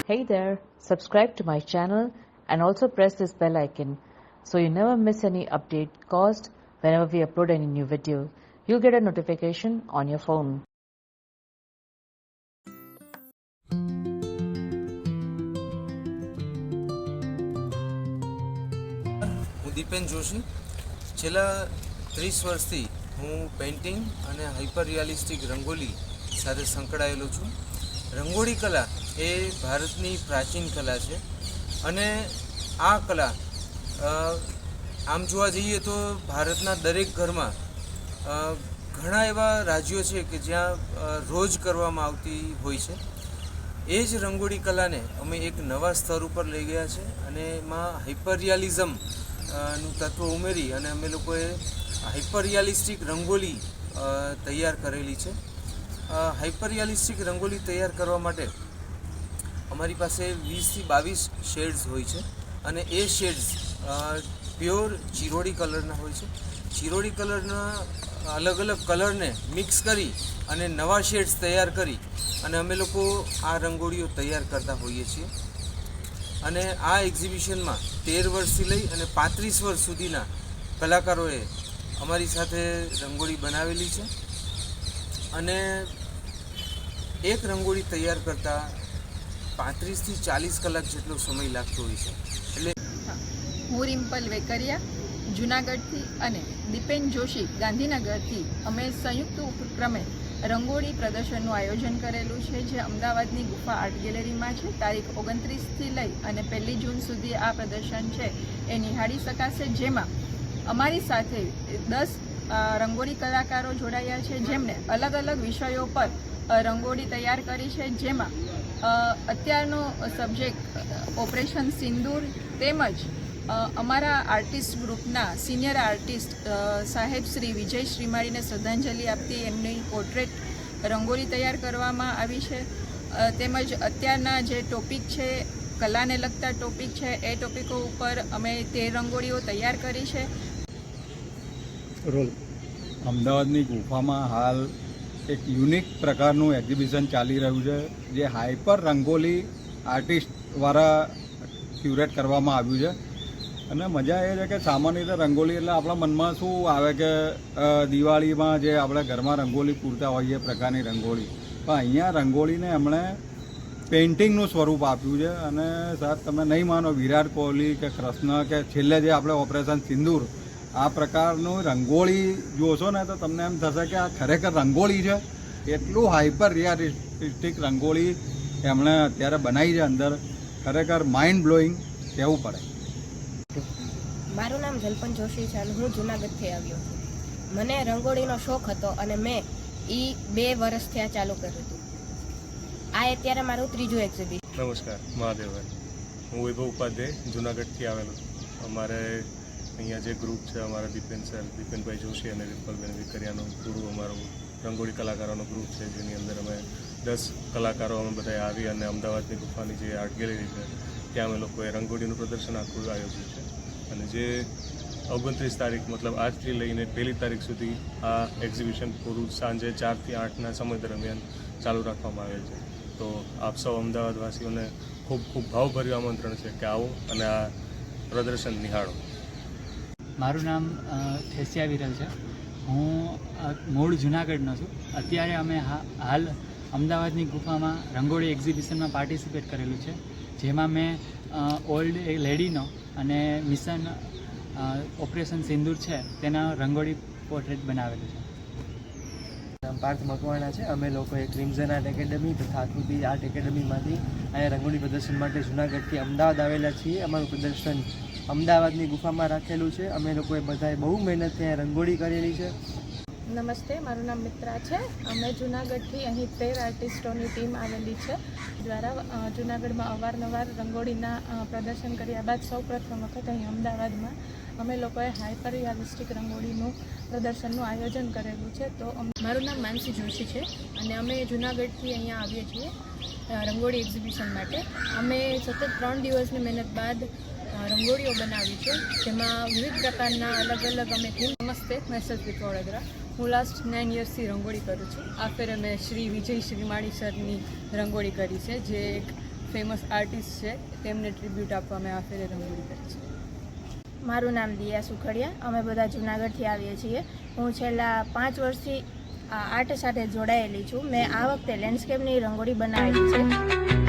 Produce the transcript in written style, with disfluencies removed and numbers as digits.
Hey there, subscribe to my channel and also press this bell icon so you never miss any update caused whenever we upload any new video. You'll get a notification on your phone. હું દીપેન જોશી છેલ્લા 30 વર્ષથી હું painting અને hyper realistic rangoli સાથે સંકળાયેલો છું. રંગોળી કલા એ ભારતની પ્રાચીન કલા છે અને આ કલા આમ જોવા જઈએ તો ભારતના દરેક ઘરમાં ઘણા એવા રાજ્યો છે કે જ્યાં રોજ કરવામાં આવતી હોય છે. એ જ રંગોળી કલાને અમે એક નવા સ્તર ઉપર લઈ ગયા છે અને એમાં હાઇપર રિયાલિઝમ નું તત્વ ઉમેરી અને અમે લોકોએ હાઇપર રિયાલિસ્ટિક રંગોલી તૈયાર કરેલી છે. હાઇપર રિયાલિસ્ટિક રંગોલી તૈયાર કરવા માટે અમારી પાસે 20 થી 22 શેડ્સ હોય છે અને એ શેડ્સ પ્યોર ચિરોડી કલરના હોય છે. ચિરોડી કલરના અલગ અલગ કલરને મિક્સ કરી અને નવા શેડ્સ તૈયાર કરી અને અમે લોકો આ રંગોળીઓ તૈયાર કરતા હોઈએ છીએ. અને આ એક્ઝિબિશનમાં 13 વર્ષથી લઈ અને 35 વર્ષ સુધીના કલાકારોએ અમારી સાથે રંગોળી બનાવેલી છે અને એક રંગોળી તૈયાર કરતાં 35 થી 40 કલાક જેટલો સમય લાગતો હોય છે. એટલે હું રિમ્પલ વેકરિયા જૂનાગઢથી અને દીપેન જોશી ગાંધીનગરથી અમે સંયુક્ત ઉપક્રમે રંગોળી પ્રદર્શનનું આયોજન કરેલું છે, જે અમદાવાદની ગુફા આર્ટ ગેલેરીમાં છે. તારીખ 29થી લઈ અને 1 જૂન સુધી આ પ્રદર્શન છે એ નિહાળી શકાશે, જેમાં અમારી સાથે 10 રંગોળી કલાકારો જોડાયા છે, જેમણે અલગ અલગ વિષયો પર રંગોળી તૈયાર કરી છે. જેમાં અત્યારનો સબ્જેક્ટ ઓપરેશન સિંદૂર તેમજ અમારા આર્ટિસ્ટ ગ્રુપના સિનિયર આર્ટિસ્ટ સાહેબ શ્રી વિજય શ્રીમાળીને શ્રદ્ધાંજલિ આપતી એમની પોર્ટ્રેટ રંગોળી તૈયાર કરવામાં આવી છે. તેમજ અત્યારના જે ટોપિક છે, કલાને લગતા ટોપિક છે, એ ટોપિકો ઉપર અમે 13 રંગોળીઓ તૈયાર કરી છે. અમદાવાદની ગુફામાં હાલ એક યુનિક પ્રકારનું એક્ઝિબિશન ચાલી રહ્યું છે, જે હાઇપર રંગોલી આર્ટિસ્ટવાળા ક્યુરેટ કરવામાં આવ્યું છે. અને મજા એ છે કે સામાન્ય રીતે રંગોલી એટલે આપણા મનમાં શું આવે કે દિવાળીમાં જે આપણે ઘરમાં રંગોલી પૂરતા હોઈએ એ પ્રકારની રંગોળી, પણ અહીંયા રંગોળીને એમણે પેઇન્ટિંગનું સ્વરૂપ આપ્યું છે. અને સાહેબ તમે નહીં માનો, વિરાટ કોહલી કે કૃષ્ણ કે છેલ્લે જે આપણે ઓપરેશન સિંદૂર આ પ્રકારનું રંગોળી જોશો ને તો તમને એમ થશે કે આ ખરેખર રંગોળી છે. એટલું હાઇપર રિયાલિસ્ટિક રંગોળી એમણે અત્યારે બનાવી છે અંદર, ખરેખર માઇન્ડ બ્લોઈંગ કહેવું પડે. મારું નામ જલ્પન જોશી છે અને હું જૂનાગઢથી આવ્યો છું. મને રંગોળીનો શોખ હતો અને મેં 2 વર્ષથી આ ચાલુ કર્યું હતું. આ અત્યારે મારું 3જું એક્ઝિબિશન. નમસ્કાર, મહાદેવભાઈ. હું વૈભવ ઉપાધ્યાય જૂનાગઢથી આવેલો છું. અમારે અહીંયા જે ગ્રુપ છે, અમારા દીપેનભાઈ જોશી અને રિમ્પલબેન વિકરિયાનું પૂરું અમારું રંગોળી કલાકારોનો ગ્રુપ છે, જેની અંદર અમે 10 કલાકારો અમે બધા આવી અને અમદાવાદની ગુફાની જે આર્ટ ગેલેરી છે ત્યાં અમે લોકોએ રંગોળીનું પ્રદર્શન આખું આયોજ્યું છે. અને જે 29 તારીખ મતલબ આજથી લઈને 1 તારીખ સુધી આ એક્ઝિબિશન પૂરું સાંજે 4 થી 8ના સમય દરમિયાન ચાલુ રાખવામાં આવેલ છે. તો આપ સૌ અમદાવાદવાસીઓને ખૂબ ખૂબ ભાવભર્યું આમંત્રણ છે કે આવો અને આ પ્રદર્શન નિહાળો. મારું નામ ઠેસિયા વિરલ છે. હું મૂળ જૂનાગઢનો છું. અત્યારે અમે હાલ અમદાવાદની ગુફામાં રંગોળી એક્ઝિબિશનમાં પાર્ટિસિપેટ કરેલું છે, જેમાં મેં ઓલ્ડ લેડીનો અને મિશન ઓપરેશન સિંદૂર છે તેના રંગોળી પોર્ટ્રેટ બનાવેલું છે. નામ પાર્થ મકવાણા છે. અમે લોકોએ ક્રિમ્ઝન આર્ટ એકેડમી તથા આકૃતિ આર્ટ એકેડમીમાંથી અહીંયા રંગોળી પ્રદર્શન માટે જૂનાગઢથી અમદાવાદ આવેલા છીએ. અમારું પ્રદર્શન અમદાવાદની ગુફામાં રાખેલું છે. અમે લોકોએ બધાએ બહુ મહેનતથી અહીંયા રંગોળી કરેલી છે. નમસ્તે, મારું નામ મિત્રા છે. અમે જૂનાગઢથી અહીં 13 આર્ટિસ્ટોની ટીમ આવેલી છે, દ્વારા જૂનાગઢમાં અવારનવાર રંગોળીના પ્રદર્શન કર્યા બાદ સૌપ્રથમ વખત અહીં અમદાવાદમાં અમે લોકોએ હાઇપર રિયાલિસ્ટિક રંગોળીનું પ્રદર્શનનું આયોજન કરેલું છે. તો મારું નામ માનસી જોશી છે અને અમે જૂનાગઢથી અહીંયા આવીએ છીએ રંગોળી એક્ઝિબિશન માટે. અમે સતત 3 દિવસની મહેનત બાદ રંગોળીઓ બનાવી છે, જેમાં વિવિધ પ્રકારના અલગ અલગ અમે થીમ. નમસ્તે, મેસેજ વિથ વડોદરા. હું લાસ્ટ 9 યર્સથી રંગોળી કરું છું. આ ફેરે મેં શ્રી વિજય શ્રીમાળી સરની રંગોળી કરી છે, જે એક ફેમસ આર્ટિસ્ટ છે તેમને ટ્રિબ્યુટ આપવા અમે આ ફેરે રંગોળી કરી છે. મારું નામ દિયા સુખડિયા. અમે બધા જૂનાગઢથી આવીએ છીએ. હું છેલ્લા 5 વર્ષથી આર્ટ સાથે જોડાયેલી છું. મેં આ વખતે લેન્ડસ્કેપની રંગોળી બનાવેલી છે.